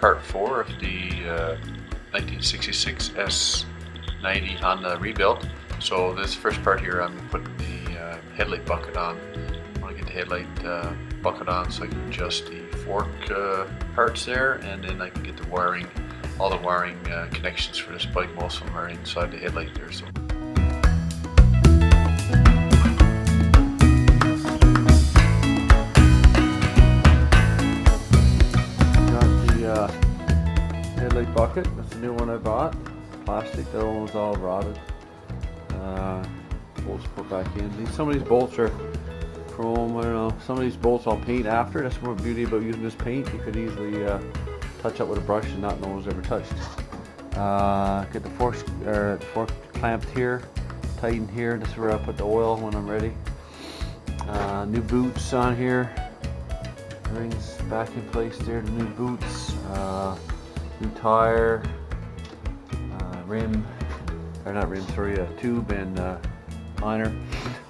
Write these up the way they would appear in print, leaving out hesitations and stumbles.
part 4 of the 1966 S90 Honda rebuild. So this first part here, I'm putting the headlight bucket on. I want to get the headlight bucket on so I can adjust the fork parts there, and then I can get the wiring, all the wiring connections for this bike. Most of them are inside the headlight there. So. Headlight bucket, that's the new one I bought. Plastic, that one was all rotted. Bolts put back in. Some of these bolts are chrome, I don't know. Some of these bolts I'll paint after. That's one beauty about using this paint. You could easily touch up with a brush and not know it was ever touched. Get the fork clamped here, tightened here. This is where I put the oil when I'm ready. New boots on here. Rings back in place there, the new boots. New tire, rim, or not rim, sorry, a tube and liner.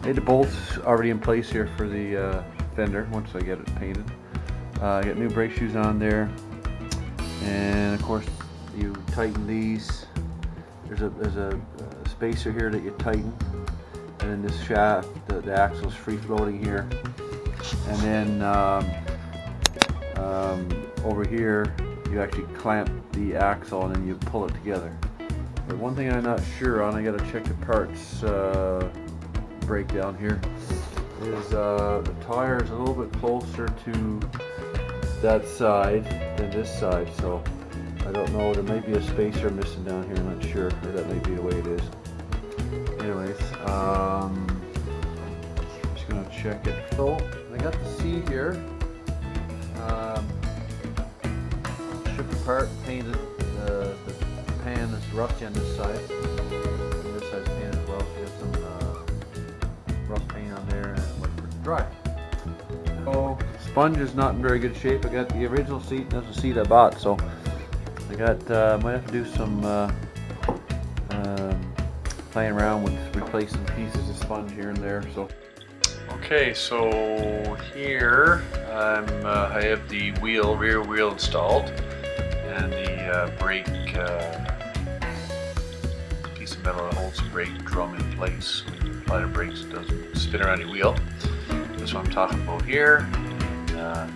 Made the bolts already in place here for the fender once I get it painted. I got new brake shoes on there, and of course you tighten these. There's a spacer here that you tighten, and then this shaft, the axle's free floating here, and then over here you actually clamp the axle and then you pull it together. But one thing I'm not sure on, I gotta check the parts breakdown here, is the tire is a little bit closer to that side than this side, so I don't know, there might be a spacer missing down here, I'm not sure, or that might be the way it is. Anyways, just gonna check it. So I got the seat here. Stripped apart, painted. The pan is rusty on this side. And this side's painted as well, so you have some rust paint on there and wait for it to dry. So, sponge is not in very good shape. I got the original seat, and that's the seat I bought, so I got, might have to do some playing around with replacing pieces of sponge here and there. So. Okay, so here I have the rear wheel installed, and the brake piece of metal that holds the brake drum in place. When you apply the brakes, it doesn't spin around your wheel. That's what I'm talking about here. I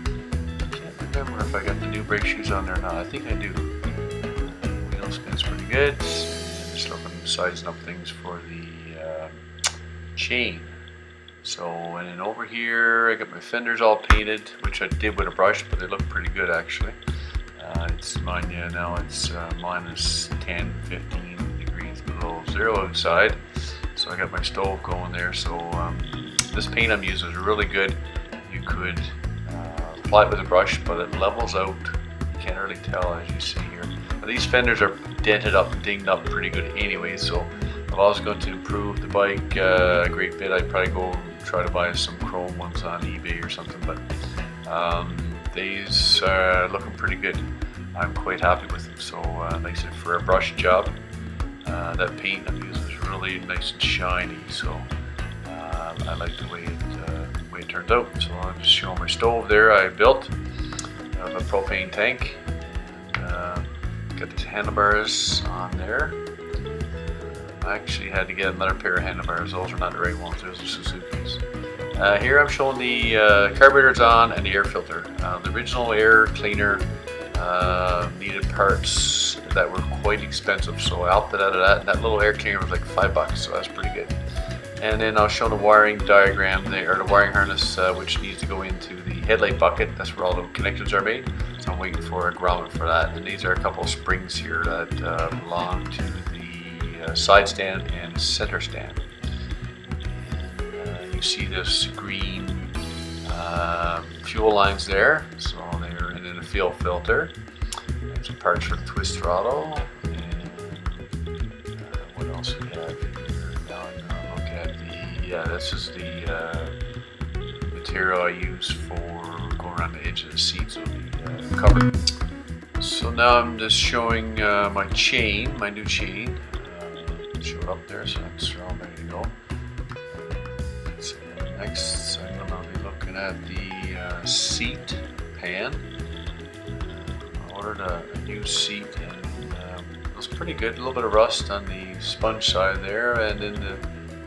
can't remember if I got the new brake shoes on there or not. I think I do. The wheel spins pretty good. And just looking, sizing up things for the chain. So, and then over here I got my fenders all painted, which I did with a brush, but they look pretty good actually. It's mine, yeah, now it's minus 10, 15 degrees below zero outside. So I got my stove going there. So this paint I'm using is really good. You could apply it with a brush, but it levels out. You can't really tell, as you see here. But these fenders are dented up and dinged up pretty good anyway, so if I was going to improve the bike a great bit, I'd probably go try to buy some chrome ones on eBay or something, but these are looking pretty good. I'm quite happy with them. So like I said, for a brush job, that paint I'm using is really nice and shiny, so I like the way it turned out. So I'm just showing my stove there I built. I have a propane tank. Got these handlebars on there. I actually had to get another pair of handlebars. Those are not the right ones, those are Suzuki's. Here I'm showing the carburetor's on and the air filter. The original air cleaner needed parts that were quite expensive, so I opted out of that. And that little air cleaner was like $5, so that's pretty good. And then I'll show the wiring diagram there, or the wiring harness, which needs to go into the headlight bucket. That's where all the connections are made. So I'm waiting for a grommet for that. And these are a couple of springs here that belong to the side stand and center stand. And, you see this green fuel lines there, so they're in a fuel filter. And some parts for the twist throttle. And what else we have here? Now I'm going to look at the, yeah, this is the material I use for going around the edge of the seat, so the cover. So now I'm just showing my chain, my new chain. Show it up there, so it's all ready to go. So next I'm going to be looking at the seat pan. ordered a new seat, and it was pretty good. A little bit of rust on the sponge side there, and then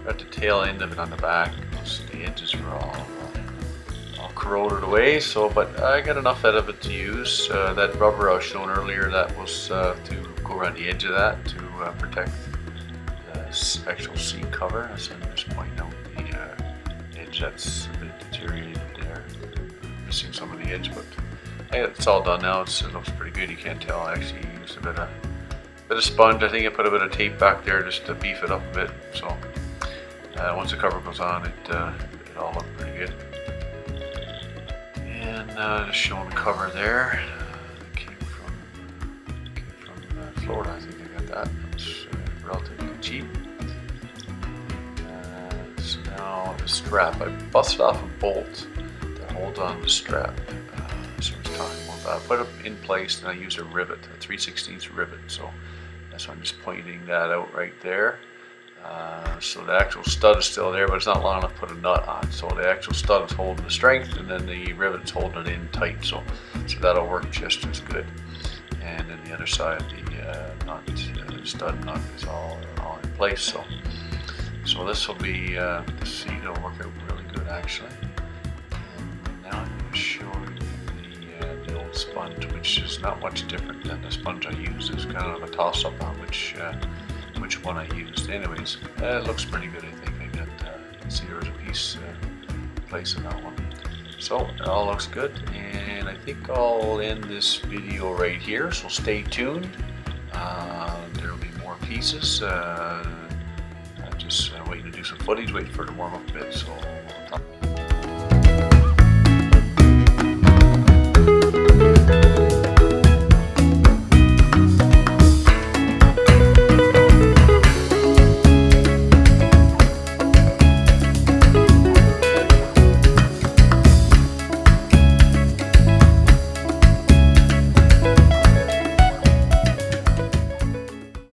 at the tail end of it on the back, the edges were all corroded away. So, but I got enough out of it to use. That rubber I was showing earlier, that was to go around the edge of that to protect the actual seat cover. So I'm just pointing out the edge that's a bit deteriorated there, missing some of the edge, but it's all done now. It looks pretty good. You can't tell. I actually used a bit of sponge. I think I put a bit of tape back there just to beef it up a bit. So once the cover goes on, it all looked pretty good. And just showing the cover there. It came from Florida. I think I got that. It's relatively cheap. So now the strap. I busted off a bolt to hold on the strap. So I was talking about that. I put it in place, and I use a rivet, a 3/16 rivet. So that's why I'm just pointing that out right there. So the actual stud is still there, but it's not long enough to put a nut on. So the actual stud is holding the strength, and then the rivet's holding it in tight. So that'll work just as good. And then the other side, the stud nut is all in place. So this will be the seat. It'll work out really good actually. And now I'm going to show you the old sponge, which is not much different than the sponge I use. It's kind of a toss-up on which one I used. Anyways, it looks pretty good. I think I got see there was a piece place in that one. So it all looks good, and I think I'll end this video right here. So stay tuned. There will be more pieces. I'm just waiting to do some footage, waiting for it to warm up a bit. So